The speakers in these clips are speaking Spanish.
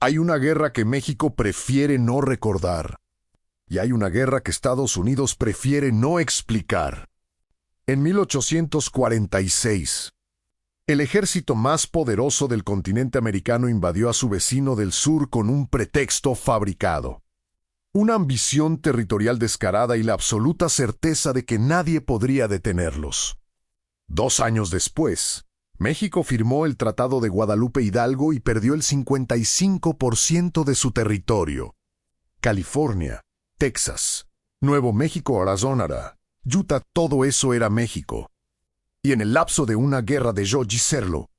Hay una guerra que México prefiere no recordar. Y hay una guerra que Estados Unidos prefiere no explicar. En 1846, el ejército más poderoso del continente americano invadió a su vecino del sur con un pretexto fabricado. Una ambición territorial descarada y la absoluta certeza de que nadie podría detenerlos. 2 años después, México firmó el Tratado de Guadalupe Hidalgo y perdió el 55% de su territorio. California, Texas, Nuevo México, Arizona, Utah, todo eso era México. Y en el lapso de una guerra de yo serlo.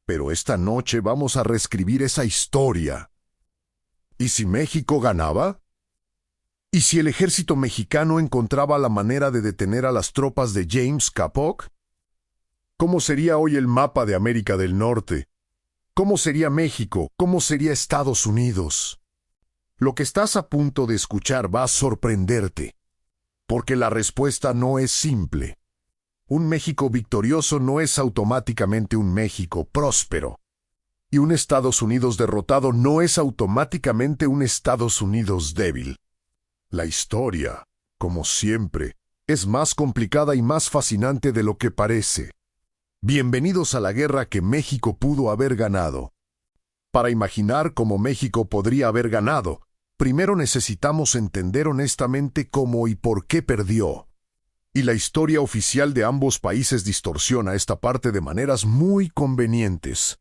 Pero esta noche vamos a reescribir esa historia. ¿Y si México ganaba? ¿Y si el ejército mexicano encontraba la manera de detener a las tropas de James Kapok? ¿Cómo sería hoy el mapa de América del Norte? ¿Cómo sería México? ¿Cómo sería Estados Unidos? Lo que estás a punto de escuchar va a sorprenderte, porque la respuesta no es simple. Un México victorioso no es automáticamente un México próspero. Y un Estados Unidos derrotado no es automáticamente un Estados Unidos débil. La historia, como siempre, es más complicada y más fascinante de lo que parece. Bienvenidos a la guerra que México pudo haber ganado. Para imaginar cómo México podría haber ganado, primero necesitamos entender honestamente cómo y por qué perdió. Y la historia oficial de ambos países distorsiona esta parte de maneras muy convenientes.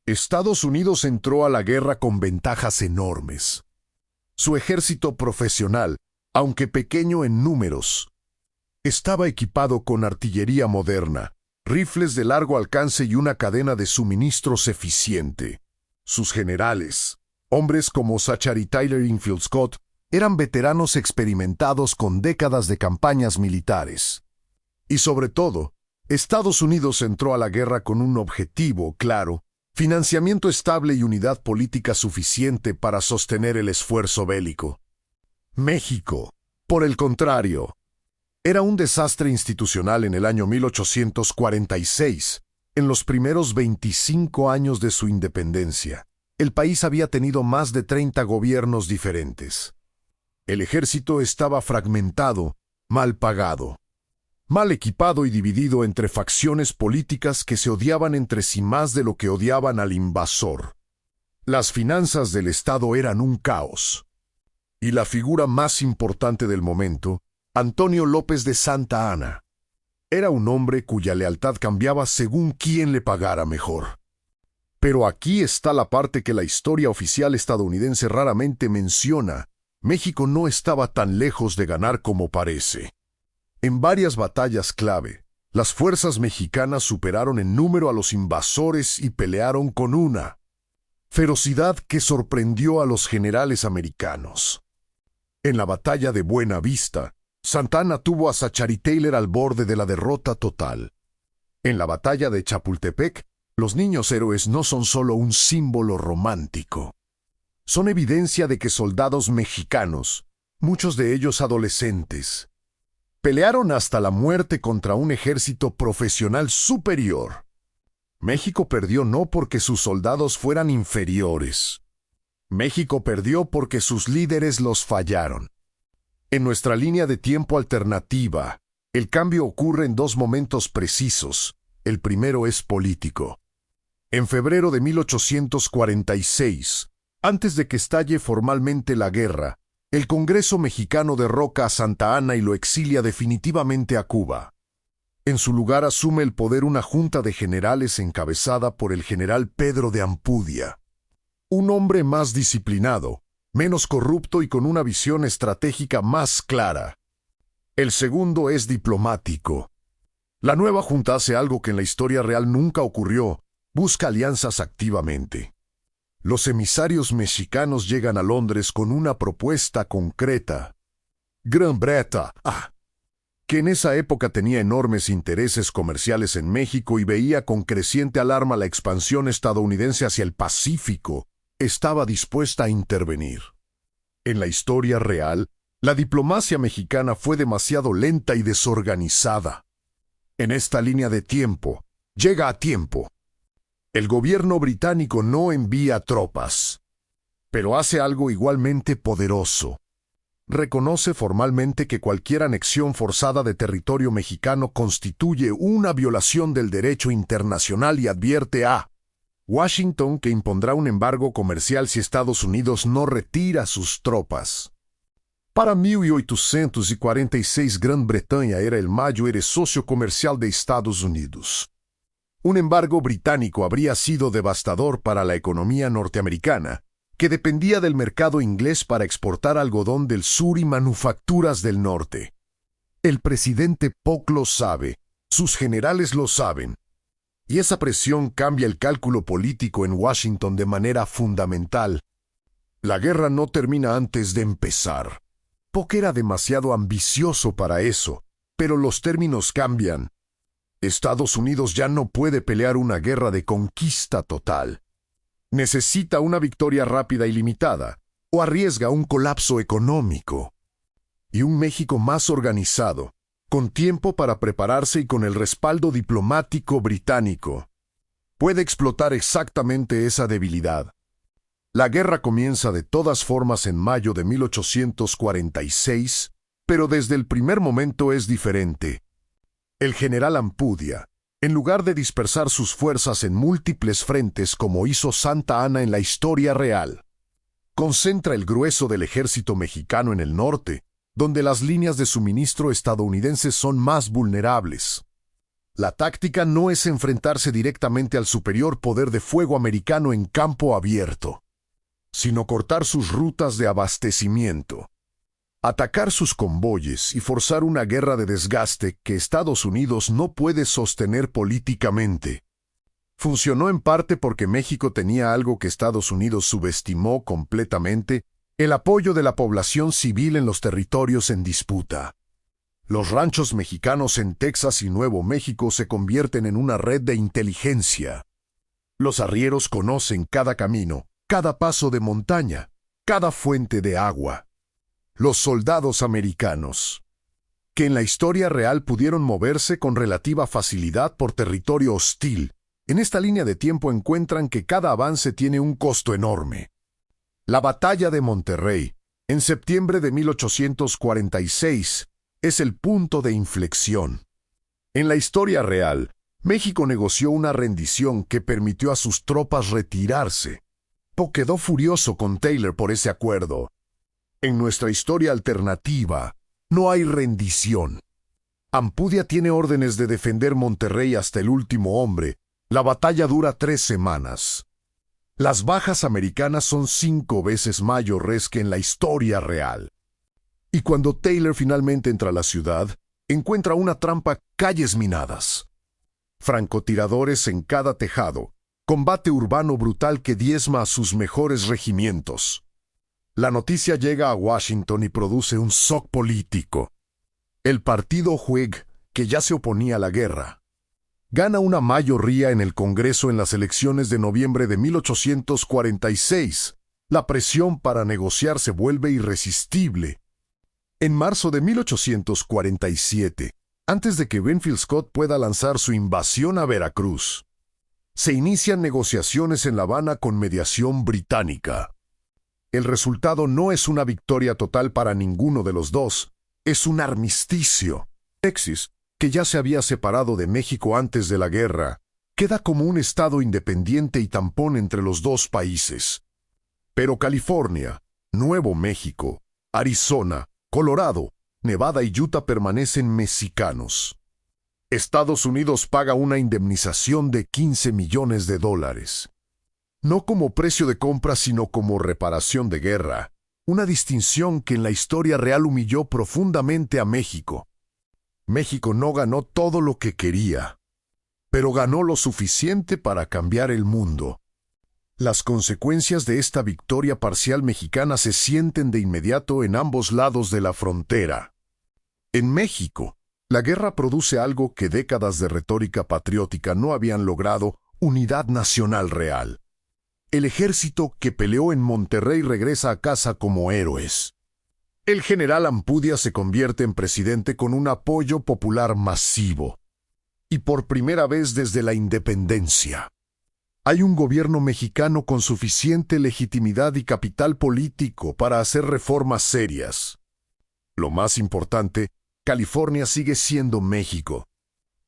Estados Unidos entró a la guerra con ventajas enormes. Su ejército profesional, aunque pequeño en números, estaba equipado con artillería moderna, rifles de largo alcance y una cadena de suministros eficiente. Sus generales, hombres como Zachary Taylor Infield Scott, eran veteranos experimentados con décadas de campañas militares. Y sobre todo, Estados Unidos entró a la guerra con un objetivo claro: financiamiento estable y unidad política suficiente para sostener el esfuerzo bélico. México, por el contrario, era un desastre institucional en el año 1846, en los primeros 25 años de su independencia. El país había tenido más de 30 gobiernos diferentes. El ejército estaba fragmentado, mal pagado, mal equipado y dividido entre facciones políticas que se odiaban entre sí más de lo que odiaban al invasor. Las finanzas del Estado eran un caos. Y la figura más importante del momento, Antonio López de Santa Anna, era un hombre cuya lealtad cambiaba según quién le pagara mejor. Pero aquí está la parte que la historia oficial estadounidense raramente menciona. México no estaba tan lejos de ganar como parece. En varias batallas clave, las fuerzas mexicanas superaron en número a los invasores y pelearon con una ferocidad que sorprendió a los generales americanos. En la batalla de Buena Vista, Santa Anna tuvo a Zachary Taylor al borde de la derrota total. En la batalla de Chapultepec, los niños héroes no son solo un símbolo romántico. Son evidencia de que soldados mexicanos, muchos de ellos adolescentes, pelearon hasta la muerte contra un ejército profesional superior. México perdió no porque sus soldados fueran inferiores. México perdió porque sus líderes los fallaron. En nuestra línea de tiempo alternativa, el cambio ocurre en 2 momentos precisos. El primero es político. En febrero de 1846, antes de que estalle formalmente la guerra, el Congreso mexicano derroca a Santa Anna y lo exilia definitivamente a Cuba. En su lugar asume el poder una junta de generales encabezada por el general Pedro de Ampudia, un hombre más disciplinado, menos corrupto y con una visión estratégica más clara. El segundo es diplomático. La nueva junta hace algo que en la historia real nunca ocurrió: busca alianzas activamente. Los emisarios mexicanos llegan a Londres con una propuesta concreta. Gran Bretaña, que en esa época tenía enormes intereses comerciales en México y veía con creciente alarma la expansión estadounidense hacia el Pacífico, estaba dispuesta a intervenir. En la historia real, la diplomacia mexicana fue demasiado lenta y desorganizada. En esta línea de tiempo, llega a tiempo. El gobierno británico no envía tropas. pero hace algo igualmente poderoso. Reconoce formalmente que cualquier anexión forzada de territorio mexicano constituye una violación del derecho internacional y advierte a Washington que impondrá un embargo comercial si Estados Unidos no retira sus tropas. Para 1846, Grã-Bretanha era el mayor socio comercial de Estados Unidos. Un embargo británico habría sido devastador para la economía norteamericana, que dependía del mercado inglés para exportar algodón del sur y manufacturas del norte. El presidente Polk lo sabe, sus generales lo saben, y esa presión cambia el cálculo político en Washington de manera fundamental. La guerra no termina antes de empezar. Polk era demasiado ambicioso para eso, pero los términos cambian. Estados Unidos ya no puede pelear una guerra de conquista total. Necesita una victoria rápida y limitada, o arriesga un colapso económico. Y un México más organizado, con tiempo para prepararse y con el respaldo diplomático británico, puede explotar exactamente esa debilidad. La guerra comienza de todas formas en mayo de 1846, pero desde el primer momento es diferente. El general Ampudia, en lugar de dispersar sus fuerzas en múltiples frentes como hizo Santa Anna en la historia real, concentra el grueso del ejército mexicano en el norte, donde las líneas de suministro estadounidenses son más vulnerables. La táctica no es enfrentarse directamente al superior poder de fuego americano en campo abierto, sino cortar sus rutas de abastecimiento, atacar sus convoyes y forzar una guerra de desgaste que Estados Unidos no puede sostener políticamente. Funcionó en parte porque México tenía algo que Estados Unidos subestimó completamente: el apoyo de la población civil en los territorios en disputa. Los ranchos mexicanos en Texas y Nuevo México se convierten en una red de inteligencia. Los arrieros conocen cada camino, cada paso de montaña, cada fuente de agua. Los soldados americanos, que en la historia real pudieron moverse con relativa facilidad por territorio hostil, en esta línea de tiempo encuentran que cada avance tiene un costo enorme. La batalla de Monterrey, en septiembre de 1846, es el punto de inflexión. En la historia real, México negoció una rendición que permitió a sus tropas retirarse. Polk quedó furioso con Taylor por ese acuerdo. En nuestra historia alternativa, no hay rendición. Ampudia tiene órdenes de defender Monterrey hasta el último hombre. La batalla dura 3 semanas. Las bajas americanas son 5 veces mayores que en la historia real. Y cuando Taylor finalmente entra a la ciudad, encuentra una trampa: calles minadas, francotiradores en cada tejado, combate urbano brutal que diezma a sus mejores regimientos. La noticia llega a Washington y produce un shock político. El partido Whig, que ya se oponía a la guerra, gana una mayoría en el Congreso en las elecciones de noviembre de 1846. La presión para negociar se vuelve irresistible. En marzo de 1847, antes de que Winfield Scott pueda lanzar su invasión a Veracruz, se inician negociaciones en La Habana con mediación británica. El resultado no es una victoria total para ninguno de los dos, es un armisticio. Texas, que ya se había separado de México antes de la guerra, queda como un estado independiente y tampón entre los dos países. Pero California, Nuevo México, Arizona, Colorado, Nevada y Utah permanecen mexicanos. Estados Unidos paga una indemnización de $15 millones. No como precio de compra, sino como reparación de guerra, una distinción que en la historia real humilló profundamente a México. México no ganó todo lo que quería, pero ganó lo suficiente para cambiar el mundo. Las consecuencias de esta victoria parcial mexicana se sienten de inmediato en ambos lados de la frontera. En México, la guerra produce algo que décadas de retórica patriótica no habían logrado: unidad nacional real. El ejército que peleó en Monterrey regresa a casa como héroes. El general Ampudia se convierte en presidente con un apoyo popular masivo. Y por primera vez desde la independencia, Hay un gobierno mexicano con suficiente legitimidad y capital político para hacer reformas serias. Lo más importante, California sigue siendo México.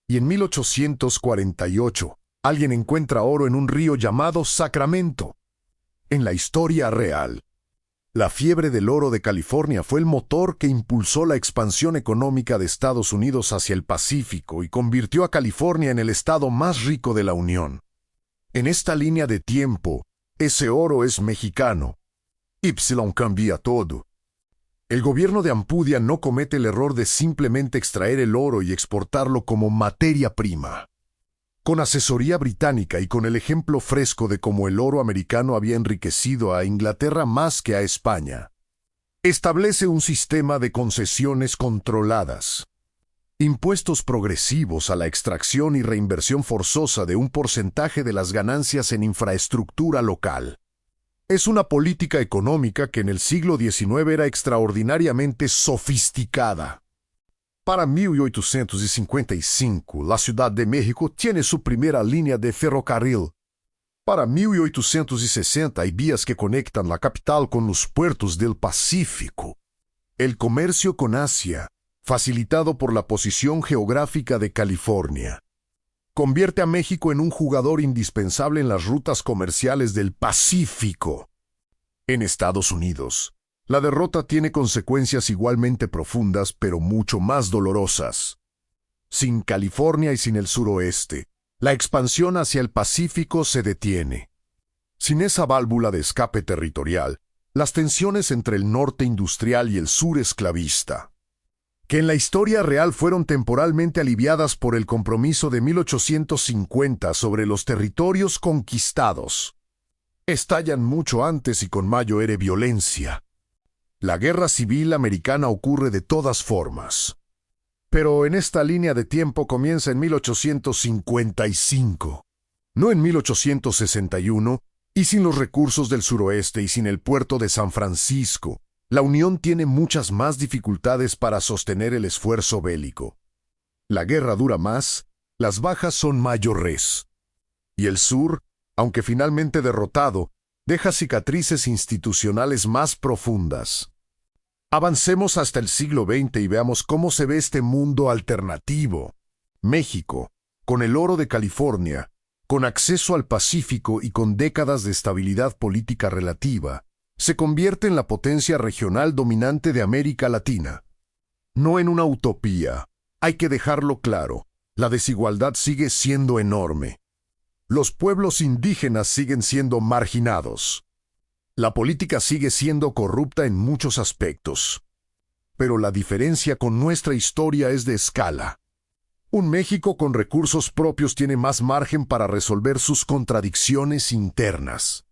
Y en 1848, alguien encuentra oro en un río llamado Sacramento. En la historia real, la fiebre del oro de California fue el motor que impulsó la expansión económica de Estados Unidos hacia el Pacífico y convirtió a California en el estado más rico de la Unión. En esta línea de tiempo, ese oro es mexicano. Y cambia todo. El gobierno de Ampudia no comete el error de simplemente extraer el oro y exportarlo como materia prima. Con asesoría británica y con el ejemplo fresco de cómo el oro americano había enriquecido a Inglaterra más que a España, establece un sistema de concesiones controladas, impuestos progresivos a la extracción y reinversión forzosa de un porcentaje de las ganancias en infraestructura local. Es una política económica que en el siglo XIX era extraordinariamente sofisticada. Para 1855, la Ciudad de México tiene su primera línea de ferrocarril. Para 1860 hay vías que conectan la capital con los puertos del Pacífico. El comercio con Asia, facilitado por la posición geográfica de California, convierte a México en un jugador indispensable en las rutas comerciales del Pacífico. En Estados Unidos, la derrota tiene consecuencias igualmente profundas, pero mucho más dolorosas. Sin California y sin el suroeste, la expansión hacia el Pacífico se detiene. Sin esa válvula de escape territorial, las tensiones entre el norte industrial y el sur esclavista, que en la historia real fueron temporalmente aliviadas por el compromiso de 1850 sobre los territorios conquistados, estallan mucho antes y con mayor violencia. La Guerra Civil Americana ocurre de todas formas, pero en esta línea de tiempo comienza en 1855, no en 1861, y sin los recursos del suroeste y sin el puerto de San Francisco, la Unión tiene muchas más dificultades para sostener el esfuerzo bélico. La guerra dura más, las bajas son mayores. Y el sur, aunque finalmente derrotado, deja cicatrices institucionales más profundas. Avancemos hasta el siglo XX y veamos cómo se ve este mundo alternativo. México, con el oro de California, con acceso al Pacífico y con décadas de estabilidad política relativa, se convierte en la potencia regional dominante de América Latina. No en una utopía, hay que dejarlo claro, la desigualdad sigue siendo enorme. Los pueblos indígenas siguen siendo marginados. La política sigue siendo corrupta en muchos aspectos. Pero la diferencia con nuestra historia es de escala. Un México con recursos propios tiene más margen para resolver sus contradicciones internas.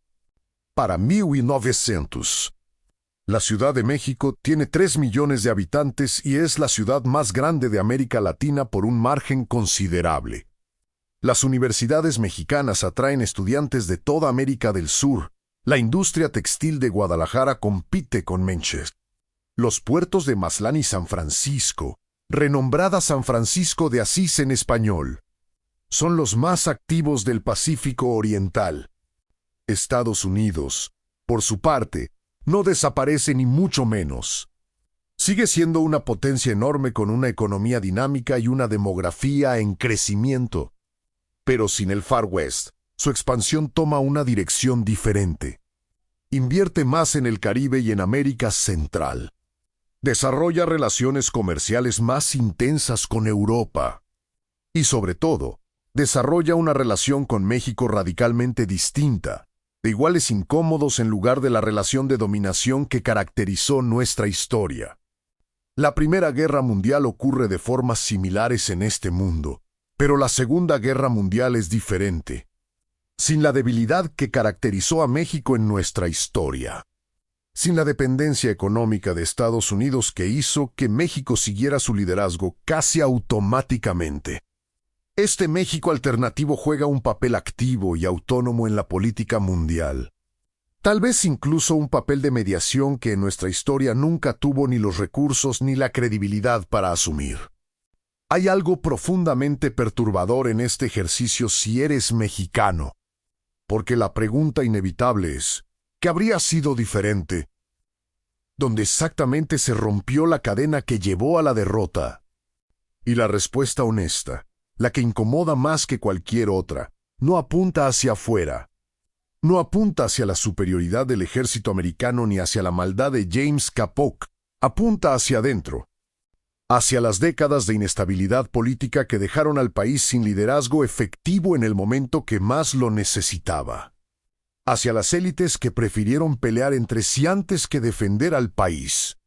Para 1900, la Ciudad de México tiene 3 millones de habitantes y es la ciudad más grande de América Latina por un margen considerable. Las universidades mexicanas atraen estudiantes de toda América del Sur. La industria textil de Guadalajara compite con Manchester. Los puertos de Mazatlán y San Francisco, renombrada San Francisco de Asís en español, son los más activos del Pacífico Oriental. Estados Unidos, por su parte, no desaparece ni mucho menos. Sigue siendo una potencia enorme con una economía dinámica y una demografía en crecimiento. Pero sin el Far West, su expansión toma una dirección diferente. Invierte más en el Caribe y en América Central. Desarrolla relaciones comerciales más intensas con Europa. Y sobre todo, desarrolla una relación con México radicalmente distinta, de iguales incómodos en lugar de la relación de dominación que caracterizó nuestra historia. La Primera Guerra Mundial ocurre de formas similares en este mundo, pero la Segunda Guerra Mundial es diferente. Sin la debilidad que caracterizó a México en nuestra historia. Sin la dependencia económica de Estados Unidos que hizo que México siguiera su liderazgo casi automáticamente. Este México alternativo juega un papel activo y autónomo en la política mundial. Tal vez incluso un papel de mediación que en nuestra historia nunca tuvo ni los recursos ni la credibilidad para asumir. Hay algo profundamente perturbador en este ejercicio si eres mexicano. porque la pregunta inevitable es, ¿qué habría sido diferente? ¿Dónde exactamente se rompió la cadena que llevó a la derrota? Y la respuesta honesta, la que incomoda más que cualquier otra, no apunta hacia afuera. No apunta hacia la superioridad del ejército americano ni hacia la maldad de James K. Polk. Apunta hacia adentro. Hacia las décadas de inestabilidad política que dejaron al país sin liderazgo efectivo en el momento que más lo necesitaba. Hacia las élites que prefirieron pelear entre sí antes que defender al país.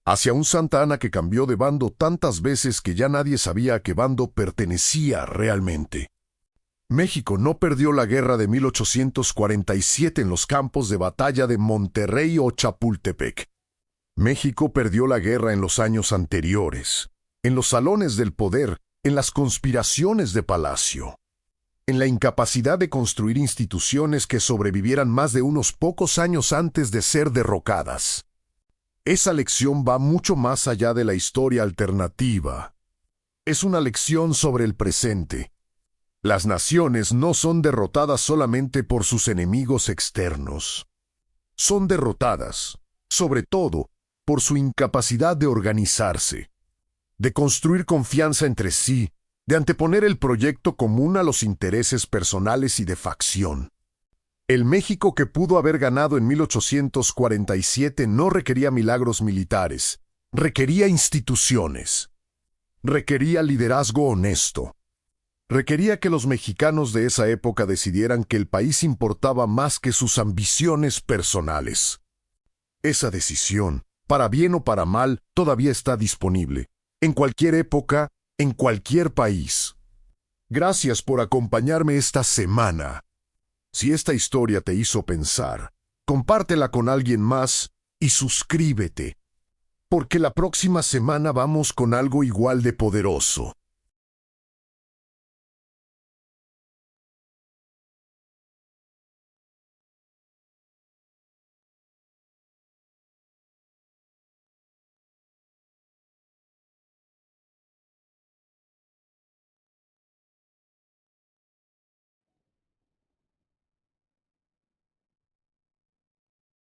Hacia un Santa Anna que cambió de bando tantas veces que ya nadie sabía a qué bando pertenecía realmente. México no perdió la guerra de 1847 en los campos de batalla de Monterrey o Chapultepec. México perdió la guerra en los años anteriores, en los salones del poder, en las conspiraciones de palacio, en la incapacidad de construir instituciones que sobrevivieran más de unos pocos años antes de ser derrocadas. Esa lección va mucho más allá de la historia alternativa. Es una lección sobre el presente. Las naciones no son derrotadas solamente por sus enemigos externos. Son derrotadas, sobre todo, por su incapacidad de organizarse, de construir confianza entre sí, de anteponer el proyecto común a los intereses personales y de facción. El México que pudo haber ganado en 1847 no requería milagros militares, requería instituciones, requería liderazgo honesto. Requería que los mexicanos de esa época decidieran que el país importaba más que sus ambiciones personales. Esa decisión, para bien o para mal, todavía está disponible, en cualquier época, en cualquier país. Gracias por acompañarme esta semana. Si esta historia te hizo pensar, compártela con alguien más y suscríbete, porque la próxima semana vamos con algo igual de poderoso.